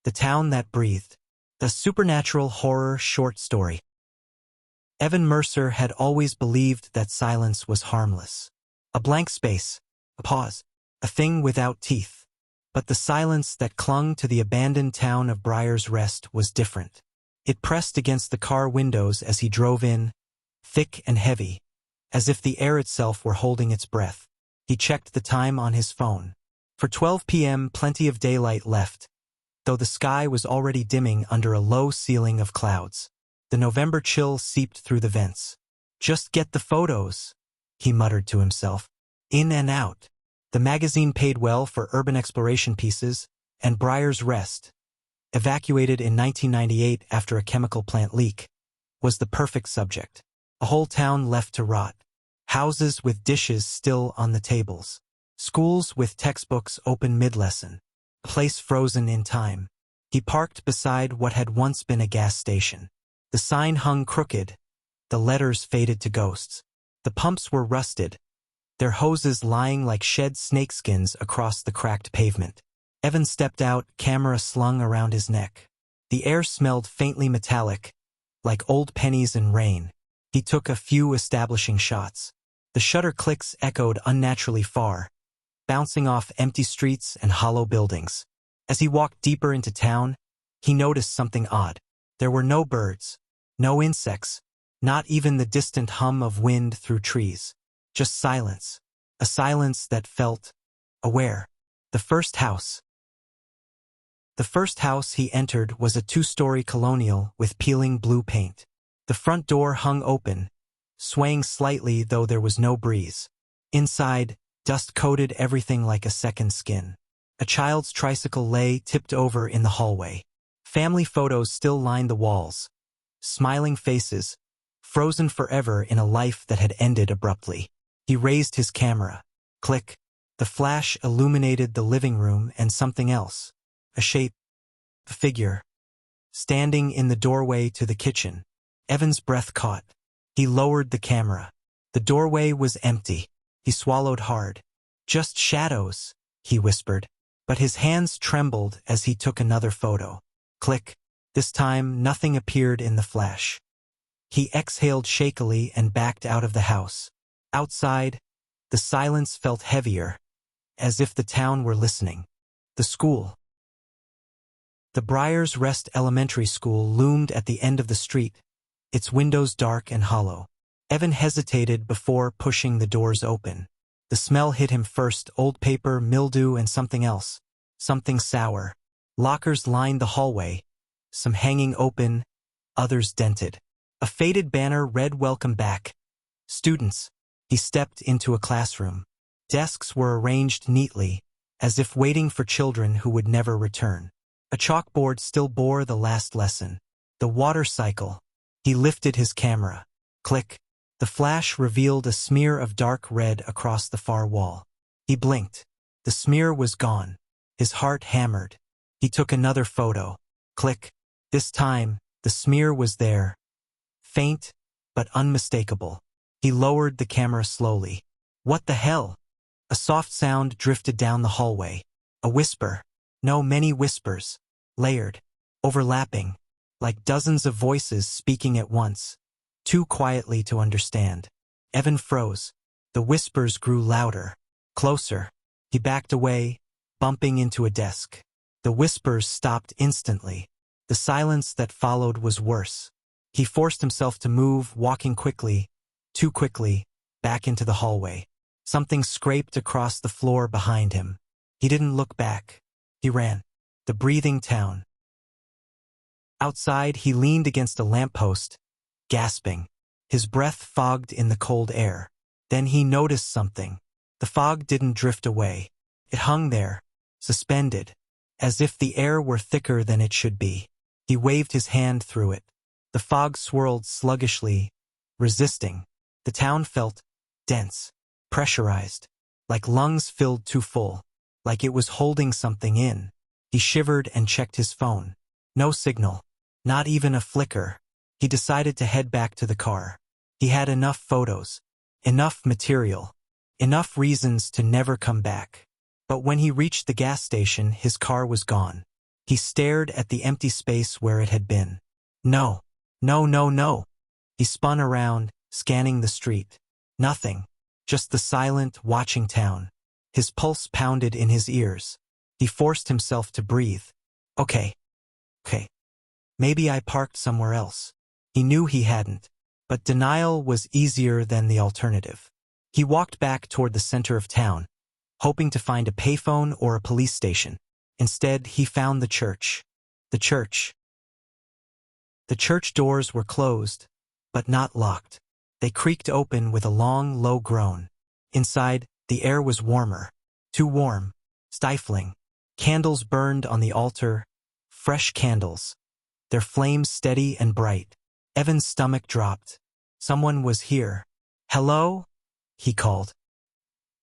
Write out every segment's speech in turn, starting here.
The Town That Breathed. A supernatural horror short story. Evan Mercer had always believed that silence was harmless. A blank space, a pause, a thing without teeth. But the silence that clung to the abandoned town of Briar's Rest was different. It pressed against the car windows as he drove in, thick and heavy, as if the air itself were holding its breath. He checked the time on his phone. For 12 p.m., plenty of daylight left, though the sky was already dimming under a low ceiling of clouds. The November chill seeped through the vents. "Just get the photos," he muttered to himself. In and out. The magazine paid well for urban exploration pieces, and Briar's Rest, evacuated in 1998 after a chemical plant leak, was the perfect subject. A whole town left to rot. Houses with dishes still on the tables. Schools with textbooks open mid-lesson. A place frozen in time. He parked beside what had once been a gas station. The sign hung crooked. The letters faded to ghosts. The pumps were rusted, their hoses lying like shed snakeskins across the cracked pavement. Evan stepped out, camera slung around his neck. The air smelled faintly metallic, like old pennies and rain. He took a few establishing shots. The shutter clicks echoed unnaturally far, bouncing off empty streets and hollow buildings. As he walked deeper into town, he noticed something odd. There were no birds, no insects, not even the distant hum of wind through trees. Just silence. A silence that felt aware. The first house. The first house he entered was a two-story colonial with peeling blue paint. The front door hung open, swaying slightly though there was no breeze. Inside, dust coated everything like a second skin. A child's tricycle lay tipped over in the hallway. Family photos still lined the walls. Smiling faces, frozen forever in a life that had ended abruptly. He raised his camera. Click. The flash illuminated the living room and something else. A shape. A figure. Standing in the doorway to the kitchen. Evan's breath caught. He lowered the camera. The doorway was empty. He swallowed hard. "Just shadows," he whispered. But his hands trembled as he took another photo. Click. This time, nothing appeared in the flash. He exhaled shakily and backed out of the house. Outside, the silence felt heavier, as if the town were listening. The school. The Briar's Rest Elementary School loomed at the end of the street, its windows dark and hollow. Evan hesitated before pushing the doors open. The smell hit him first: old paper, mildew, and something else. Something sour. Lockers lined the hallway, some hanging open, others dented. A faded banner read "Welcome back, students." He stepped into a classroom. Desks were arranged neatly, as if waiting for children who would never return. A chalkboard still bore the last lesson. The water cycle. He lifted his camera. Click. The flash revealed a smear of dark red across the far wall. He blinked. The smear was gone. His heart hammered. He took another photo. Click. This time, the smear was there. Faint, but unmistakable. He lowered the camera slowly. "What the hell?" A soft sound drifted down the hallway. A whisper. No, many whispers. Layered. Overlapping. Like dozens of voices speaking at once. Too quietly to understand. Evan froze. The whispers grew louder. Closer. He backed away, bumping into a desk. The whispers stopped instantly. The silence that followed was worse. He forced himself to move, walking quickly, too quickly, back into the hallway. Something scraped across the floor behind him. He didn't look back. He ran. The breathing town. Outside, he leaned against a lamppost, gasping. His breath fogged in the cold air. Then he noticed something. The fog didn't drift away. It hung there, suspended, as if the air were thicker than it should be. He waved his hand through it. The fog swirled sluggishly, resisting. The town felt dense, pressurized, like lungs filled too full, like it was holding something in. He shivered and checked his phone. No signal, not even a flicker. He decided to head back to the car. He had enough photos, enough material, enough reasons to never come back. But when he reached the gas station, his car was gone. He stared at the empty space where it had been. No. No, no, no. He spun around, scanning the street. Nothing. Just the silent, watching town. His pulse pounded in his ears. He forced himself to breathe. Okay. Maybe I parked somewhere else. He knew he hadn't, but denial was easier than the alternative. He walked back toward the center of town, hoping to find a payphone or a police station. Instead, he found the church. The church. The church doors were closed, but not locked. They creaked open with a long, low groan. Inside, the air was warmer. Too warm. Stifling. Candles burned on the altar. Fresh candles. Their flames steady and bright. Evan's stomach dropped. Someone was here. Hello? He called.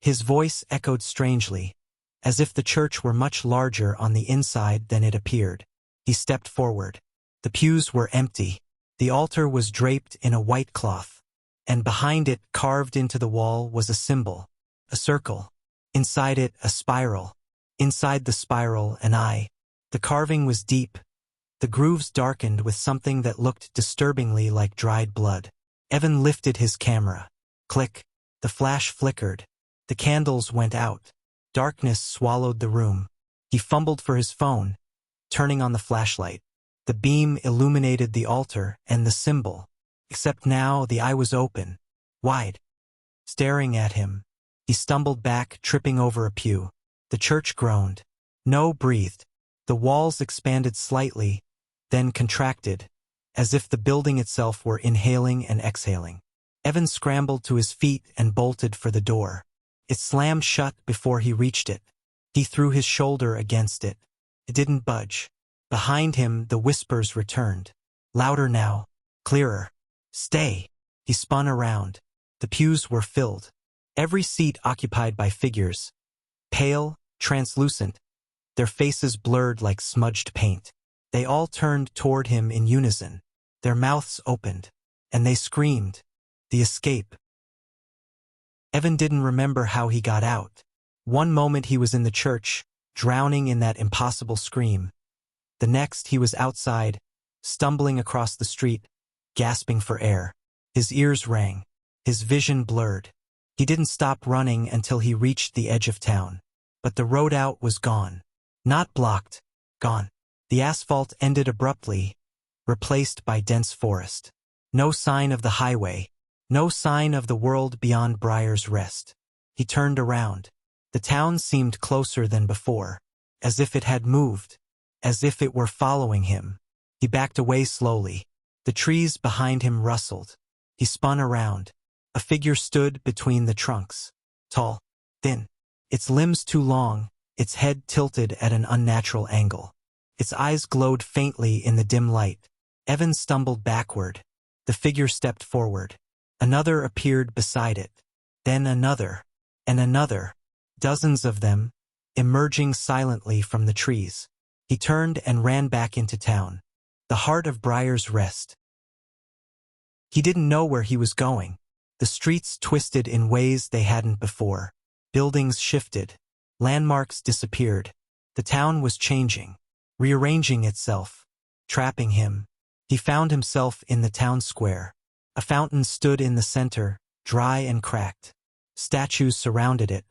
His voice echoed strangely, as if the church were much larger on the inside than it appeared. He stepped forward. The pews were empty. The altar was draped in a white cloth, and behind it, carved into the wall, was a symbol. A circle. Inside it, a spiral. Inside the spiral, an eye. The carving was deep. The grooves darkened with something that looked disturbingly like dried blood. Evan lifted his camera. Click. The flash flickered. The candles went out. Darkness swallowed the room. He fumbled for his phone, turning on the flashlight. The beam illuminated the altar and the symbol, except now the eye was open, wide, staring at him. He stumbled back, tripping over a pew. The church groaned. No breathed. The walls expanded slightly, then contracted, as if the building itself were inhaling and exhaling. Evan scrambled to his feet and bolted for the door. It slammed shut before he reached it. He threw his shoulder against it. It didn't budge. Behind him, the whispers returned. Louder now. Clearer. Stay. He spun around. The pews were filled. Every seat occupied by figures. Pale, translucent. Their faces blurred like smudged paint. They all turned toward him in unison. Their mouths opened. And they screamed. The escape. Evan didn't remember how he got out. One moment he was in the church, drowning in that impossible scream. The next he was outside, stumbling across the street, gasping for air. His ears rang. His vision blurred. He didn't stop running until he reached the edge of town. But the road out was gone. Not blocked. Gone. The asphalt ended abruptly, replaced by dense forest. No sign of the highway. No sign of the world beyond Briar's Rest. He turned around. The town seemed closer than before, as if it had moved, as if it were following him. He backed away slowly. The trees behind him rustled. He spun around. A figure stood between the trunks. Tall, thin, its limbs too long, its head tilted at an unnatural angle. Its eyes glowed faintly in the dim light. Evan stumbled backward. The figure stepped forward. Another appeared beside it. Then another. And another. Dozens of them, emerging silently from the trees. He turned and ran back into town. The heart of Briar's Rest. He didn't know where he was going. The streets twisted in ways they hadn't before. Buildings shifted. Landmarks disappeared. The town was changing, rearranging itself, trapping him. He found himself in the town square. A fountain stood in the center, dry and cracked. Statues surrounded it.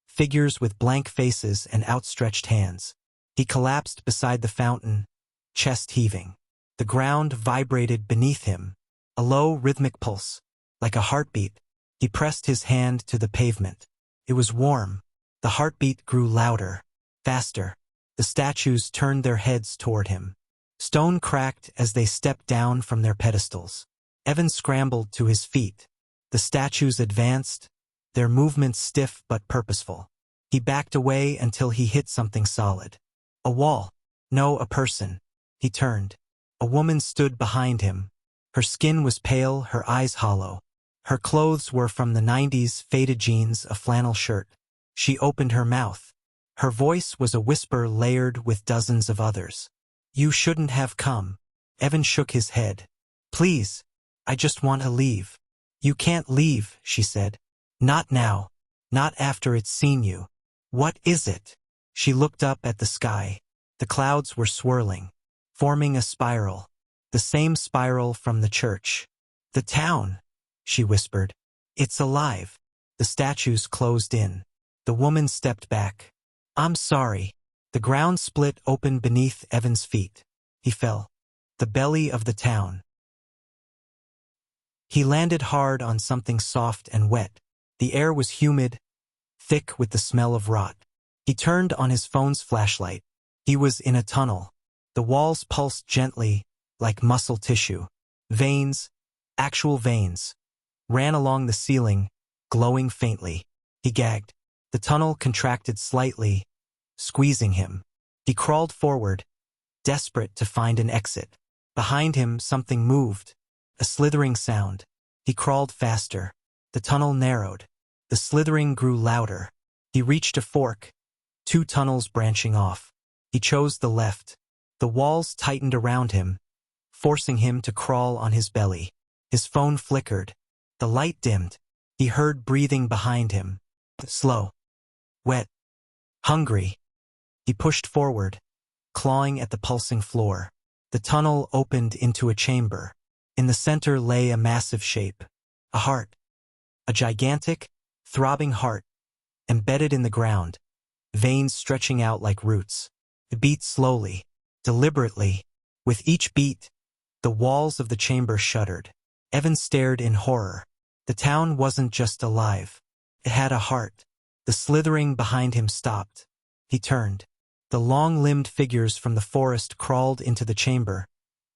Figures with blank faces and outstretched hands. He collapsed beside the fountain, chest heaving. The ground vibrated beneath him, a low rhythmic pulse, like a heartbeat. He pressed his hand to the pavement. It was warm. The heartbeat grew louder, faster. The statues turned their heads toward him. Stone cracked as they stepped down from their pedestals. Evan scrambled to his feet. The statues advanced, their movements stiff but purposeful. He backed away until he hit something solid. A wall. No, a person. He turned. A woman stood behind him. Her skin was pale, her eyes hollow. Her clothes were from the 90s, faded jeans, a flannel shirt. She opened her mouth. Her voice was a whisper layered with dozens of others. You shouldn't have come. Evan shook his head. Please. I just want to leave. You can't leave, she said. Not now. Not after it's seen you. What is it? She looked up at the sky. The clouds were swirling, forming a spiral. The same spiral from the church. "The town," she whispered. "It's alive." The statues closed in. The woman stepped back. "I'm sorry." The ground split open beneath Evan's feet. He fell. The belly of the town. He landed hard on something soft and wet. The air was humid, thick with the smell of rot. He turned on his phone's flashlight. He was in a tunnel. The walls pulsed gently, like muscle tissue. Veins, actual veins, ran along the ceiling, glowing faintly. He gagged. The tunnel contracted slightly, squeezing him. He crawled forward, desperate to find an exit. Behind him, something moved, a slithering sound. He crawled faster. The tunnel narrowed. The slithering grew louder. He reached a fork, 2 tunnels branching off. He chose the left. The walls tightened around him, forcing him to crawl on his belly. His phone flickered. The light dimmed. He heard breathing behind him. Slow. Wet. Hungry. He pushed forward, clawing at the pulsing floor. The tunnel opened into a chamber. In the center lay a massive shape. A heart. A gigantic, throbbing heart, embedded in the ground, veins stretching out like roots. It beat slowly, deliberately. With each beat, the walls of the chamber shuddered. Evan stared in horror. The town wasn't just alive. It had a heart. The slithering behind him stopped. He turned. The long-limbed figures from the forest crawled into the chamber,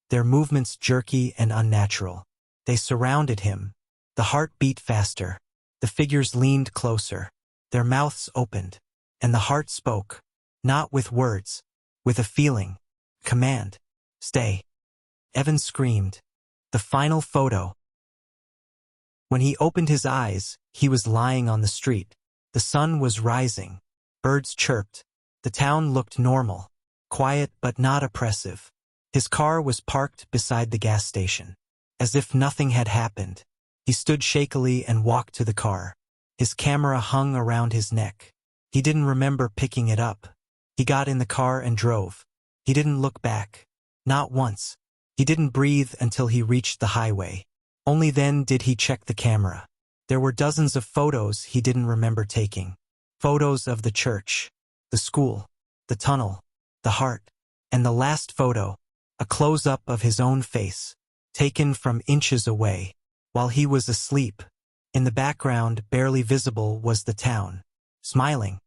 their movements jerky and unnatural. They surrounded him. The heart beat faster. The figures leaned closer. Their mouths opened. And the heart spoke, not with words, with a feeling. Command. Stay. Evan screamed. The final photo. When he opened his eyes, he was lying on the street. The sun was rising. Birds chirped. The town looked normal, quiet but not oppressive. His car was parked beside the gas station. As if nothing had happened, he stood shakily and walked to the car. His camera hung around his neck. He didn't remember picking it up. He got in the car and drove. He didn't look back. Not once. He didn't breathe until he reached the highway. Only then did he check the camera. There were dozens of photos he didn't remember taking. Photos of the church, the school, the tunnel, the heart, and the last photo, a close-up of his own face, taken from inches away, while he was asleep. In the background, barely visible, was the town, smiling,